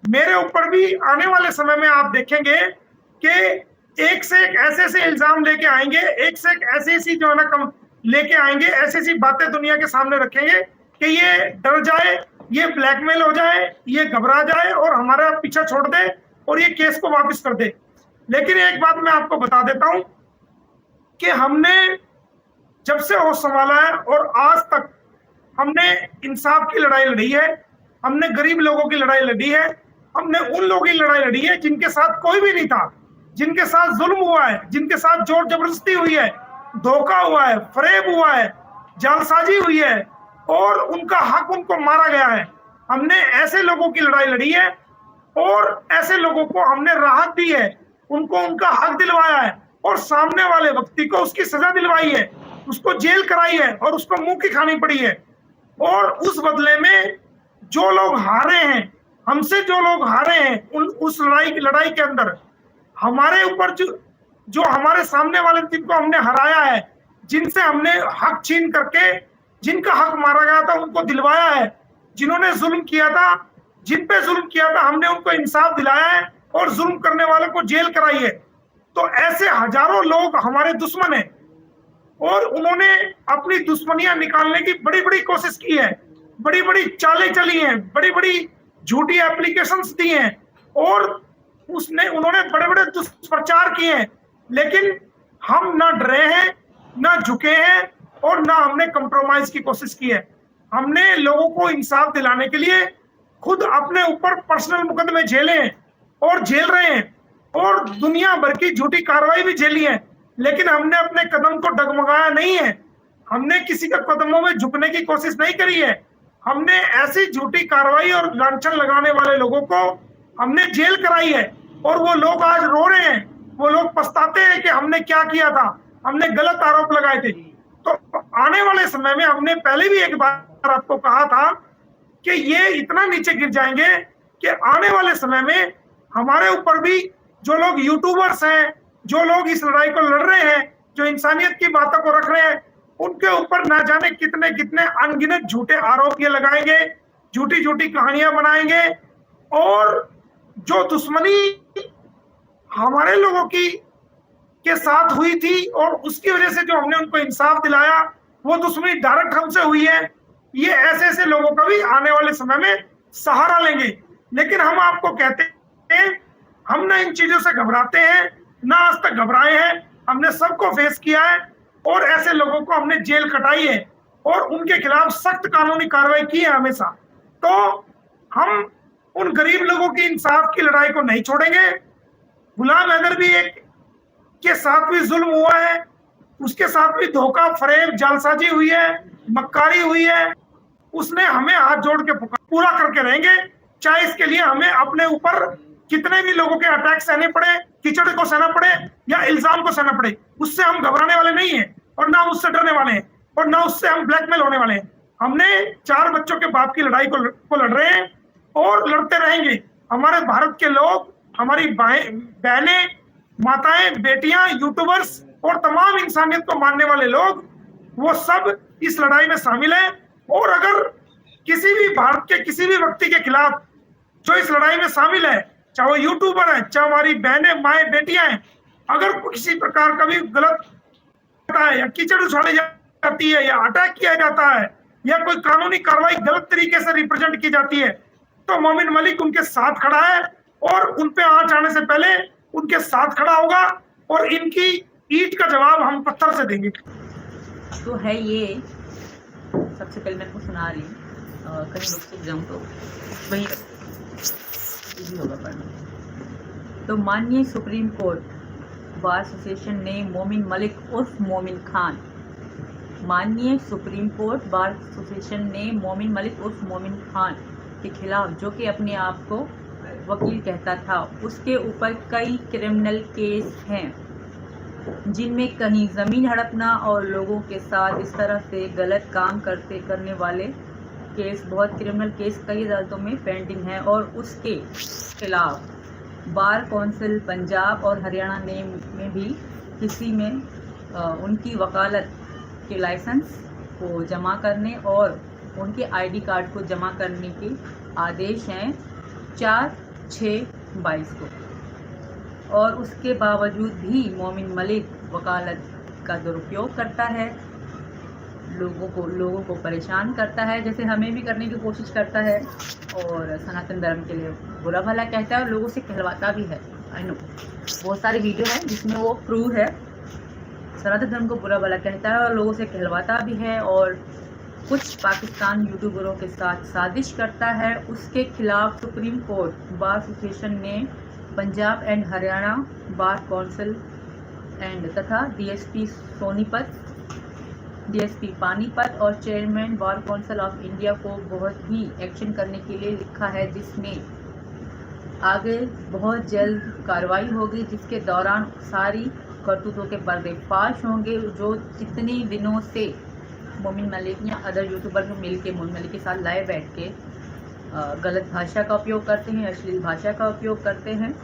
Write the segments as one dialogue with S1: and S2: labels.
S1: मेरे ऊपर भी आने वाले समय में आप देखेंगे कि एक से एक ऐसे-ऐसे इल्ज़ाम लेके आएँगे, एक से एक ऐसी-ऐसी जो है ना कम लेके आएँगे, ऐसी-ऐसी बातें दुनिया के सामने रखेंगे कि ये डर जाए, ये ब्लैकमेल हो जाए, ये घबरा जाए और हमारा पीछा छोड़ दे और ये केस को वापस कर दे। लेकिन एक बात मैं आपको बता देता हूँ कि हमने जब से होश संभाला है और आज तक हमने इंसाफ की लड़ाई लड़ी है, हमने गरीब लोगों की लड़ाई लड़ी है, हमने उन लोगों की लड़ाई लड़ी है जिनके साथ कोई भी नहीं था, जिनके साथ जुल्म हुआ है, जिनके साथ जोर जबरदस्ती हुई है, धोखा हुआ है, फरेब हुआ है, जालसाजी हुई है और उनका हक उनको मारा गया है। हमने ऐसे लोगों की लड़ाई लड़ी है और ऐसे लोगों को हमने राहत दी है, उनको उनका हक दिलवाया है और सामने वाले व्यक्ति को उसकी सजा दिलवाई है, उसको जेल कराई है और उसको मुंह की खानी पड़ी है। और उस बदले में जो लोग हारे हैं, हमसे जो लोग हारे हैं, उस लड़ाई के अंदर हमारे ऊपर जो हमारे सामने वाले जिनको हमने हराया है, जिनसे हमने हक छीन करके जिनका हक मारा गया था उनको दिलवाया है, जिन्होंने जुल्म किया था, जिन पे जुल्म किया था हमने उनको इंसाफ दिलाया है और जुल्म करने वालों को जेल कराई है। तो ऐसे हजारों लोग हमारे दुश्मन हैं और उन्होंने अपनी दुश्मनियां निकालने की बड़ी-बड़ी कोशिश की है, बड़ी-बड़ी चालें चली हैं, बड़ी-बड़ी झूठी एप्लीकेशंस दी हैं और उन्होंने बड़े-बड़े दुष्प्रचार किए हैं। लेकिन हम ना डरे हैं, ना झुके हैं और ना हमने कंप्रोमाइज की कोशिश की है। हमने लोगों को इंसाफ दिलाने के लिए खुद अपने ऊपर पर्सनल मुकदमे झेले हैं और झेल रहे हैं और दुनिया भर की झूठी कार्रवाई भी झेली है। लेकिन हमने अपने कदम को डगमगाया नहीं है, हमने किसी के कदमों में झुकने की कोशिश नहीं करी है। हमने ऐसी झूठी कार्रवाई और लांछन लगाने वाले लोगों को हमने जेल कराई है और वो लोग आज रो रहे हैं, वो लोग पछताते हैं कि हमने क्या किया था, हमने गलत आरोप लगाए थे। तो आने वाले समय में हमने पहले भी एक बार आपको कहा था कि ये इतना नीचे गिर जाएंगे कि आने वाले समय में हमारे ऊपर भी जो लोग यूट्यूबर्स हैं, जो लोग इस लड़ाई को लड़ रहे हैं, जो इंसानियत की बातों को रख रहे हैं, उनके ऊपर ना जाने कितने-कितने अनगिनत झूठे आरोप ये लगाएंगे, झूठी-झूठी कहानियां बनाएंगे और जो दुश्मनी हमारे लोगों की के साथ हुई थी और उसकी वजह से जो हमने उनको इंसाफ दिलाया, वो दुश्मनी डायरेक्ट हमसे हुई है। ये ऐसे-ऐसे लोगों का भी आने वाले समय में सहारा लेंगे। लेकिन हम आपको कहते हैं, हम ना इन चीज़ों से घबराते हैं, ना आज तक घबराए हैं। हमने सबको फेस किया है और ऐसे लोगों को हमने जेल कटाई है और उनके खिलाफ सख्त कानूनी कार्रवाई की है हमेशा। तो हम उन गरीब लोगों की इंसाफ की लड़ाई को नहीं छोड़ेंगे। गुलाम हैदर भी एक के साथ भी जुल्म हुआ है, उसके साथ भी धोखा, फरेब, जालसाजी हुई है, मक्कारी हुई है। उसने हमें हाथ जोड़ के पूरा करके रहेंगे, चाहे इसके लिए हमें अपने ऊपर कितने भी लोगों के अटैक सहने पड़े, कीचड़ को सहना पड़े या इल्जाम को सहना पड़े। उससे हम घबराने वाले नहीं हैं और ना उससे डरने वाले हैं और ना उससे हम ब्लैकमेल होने वाले हैं। हमने 4 बच्चों के बाप की लड़ाई को लड़ रहे हैं और लड़ते रहेंगे। हमारे भारत के लोग, हमारी बहनें, माताएं, बेटियां, यूट्यूबर्स और तमाम इंसानियत को मानने वाले लोग, वो सब इस लड़ाई में शामिल हैं और अगर किसी भी भारत के किसी भी व्यक्ति के खिलाफ जो इस लड़ाई में शामिल है, चाहे वो यूट्यूबर है, चाहे हमारी बहनें, माएँ, बेटियां हैं, अगर किसी प्रकार का भी गलत होता है या कीचड़ उछाली जाती है या अटैक किया जाता है या कोई कानूनी कार्रवाई गलत तरीके से रिप्रेजेंट की जाती है, तो मोमिन मलिक उनके साथ खड़ा है और उन पे आँच आने से पहले उनके साथ खड़ा होगा और इनकी ईंट का जवाब हम पत्थर से देंगे।
S2: तो है ये, सबसे पहले मैं आपको सुना रही हूँ, कहीं रुक से जाऊँ तो वही होगा पढ़ना। तो माननीय सुप्रीम कोर्ट बार एसोसिएशन ने मोमिन मलिक उर्फ मोमिन खान, माननीय सुप्रीम कोर्ट बार एसोसिएशन ने मोमिन मलिक उर्फ मोमिन खान के खिलाफ, जो कि अपने आप को वकील कहता था, उसके ऊपर कई क्रिमिनल केस हैं जिनमें कहीं ज़मीन हड़पना और लोगों के साथ इस तरह से गलत काम करने वाले केस, बहुत क्रिमिनल केस कई अदालतों में पेंडिंग है और उसके खिलाफ बार कौंसिल पंजाब और हरियाणा में भी किसी में उनकी वकालत के लाइसेंस को जमा करने और उनके आईडी कार्ड को जमा करने के आदेश हैं 4 6/22 को, और उसके बावजूद भी मोमिन मलिक वकालत का दुरुपयोग करता है, लोगों को परेशान करता है, जैसे हमें भी करने की कोशिश करता है, और सनातन धर्म के लिए बुरा भला कहता है और लोगों से कहलवाता भी है। आई नो बहुत सारे वीडियो हैं जिसमें वो प्रूव है, सनातन धर्म को बुरा भला कहता है और लोगों से कहलवाता भी है, और कुछ पाकिस्तान यूट्यूबरों के साथ साजिश करता है। उसके खिलाफ सुप्रीम कोर्ट बार एसोसिएशन ने Punjab and Haryana bar council and तथा डीएसपी सोनीपत, डीएसपी पानीपत और chairman bar council of India को बहुत ही एक्शन करने के लिए लिखा है, जिसमें आगे बहुत जल्द कार्रवाई होगी, जिसके दौरान सारी करतूतों के पर्दाफाश होंगे। जो जितने दिनों से मोमिन मलिक या अदर यूट्यूबर में मिल के मोमिन मलिक के साथ लाइव बैठ के गलत भाषा का उपयोग करते हैं, अश्लील भाषा का उपयोग करते हैं,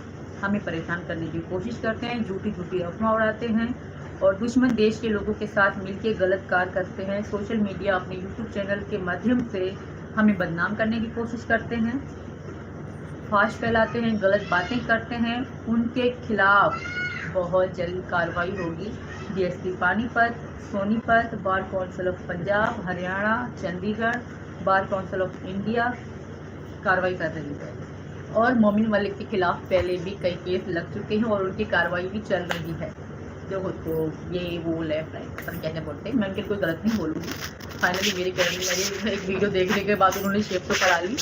S2: हमें परेशान करने की कोशिश करते हैं, झूठी अफवाह उड़ाते हैं और दुश्मन देश के लोगों के साथ मिलके गलत कार्य करते हैं। सोशल मीडिया अपने यूट्यूब चैनल के माध्यम से हमें बदनाम करने की कोशिश करते हैं, फाश फैलाते हैं, गलत बातें करते हैं। उनके खिलाफ बहुत जल्द कार्रवाई होगी। DSP Panipat, Sonipat, bar council of Punjab, Haryana, Chandigarh, bar council of India कार्रवाई कर रही है, और मोमिन मलिक के खिलाफ पहले भी कई केस लग चुके हैं और उनकी कार्रवाई भी चल रही है। जो खुद को ये वो लेफ्ट राइट पता नहीं क्या बोलते हैं, मैं उनके कोई गलत नहीं बोलूँगी। फाइनली मेरी एक वीडियो देखने के बाद उन्होंने शेप तो करा ली,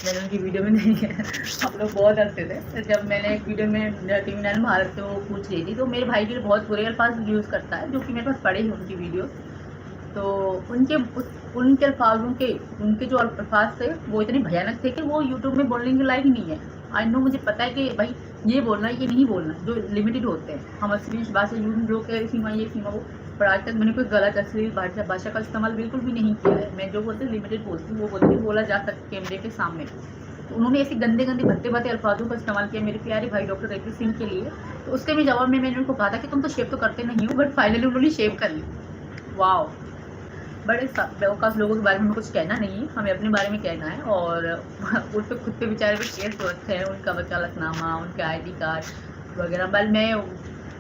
S2: मैंने उनकी वीडियो में नहीं है। हम लोग बहुत हंसते थे जब मैंने एक वीडियो में TV9 भारत से वो पूछ रही थी, तो मेरे भाई के लिए बहुत बुरे अल्फाज यूज़ करता है, जो कि मेरे पास पड़े हैं उनकी वीडियो। तो उनके अल्फाजों के उनके जो अल्फाज थे वो इतने भयानक थे कि वो यूट्यूब में बोलने के लायक नहीं है। आई नो, मुझे पता है कि भाई ये बोलना है, ये नहीं बोलना, जो लिमिटेड होते हैं। हम अश्लील भाषा यूज जो कह सीमा ये सीमा वो, पर आज तक मैंने कोई गलत अश्लील भाषा का इस्तेमाल बिल्कुल भी नहीं किया है। मैं जो बोलती हूँ लिमिटेड बोलती हूँ, वो बोलती हूँ बोला जा सकता कैमरे के सामने। तो उन्होंने ऐसे गंदे भद्दे अल्फाजों का इस्तेमाल किया मेरे प्यारे भाई डॉक्टर रणवीर सिंह के लिए। तो उसके भी जवाब में मैंने उनको कहा था कि तुम तो शेव तो करते नहीं हो, बट फाइनली उन्होंने शेव कर ली। वाओ, बड़े बेवकूफ़ लोगों के बारे में हमें कुछ कहना नहीं है, हमें अपने बारे में कहना है। और उन पर खुद पे बेचारे पे केस होते हैं, उनका वकालतनामा, उनका ID कार्ड वगैरह। बल मैं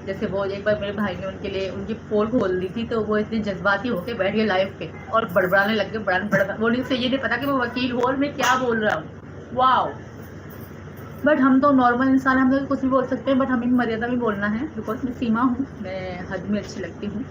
S2: जैसे वो एक बार मेरे भाई ने उनके लिए उनकी पोल खोल दी थी, तो वो इतने जज्बाती होकर बैठ गए लाइव पे और बड़बड़ाने लग गए, बड़ा बोलने से ये नहीं पता कि वो वकील हो और मैं क्या बोल रहा हूँ। वाओ, बट हम तो नॉर्मल इंसान, हम तो कुछ भी बोल सकते हैं, बट हमें मर्यादा में बोलना है, बिकॉज मैं सीमा हूँ, मैं हद में अच्छी लगती हूँ।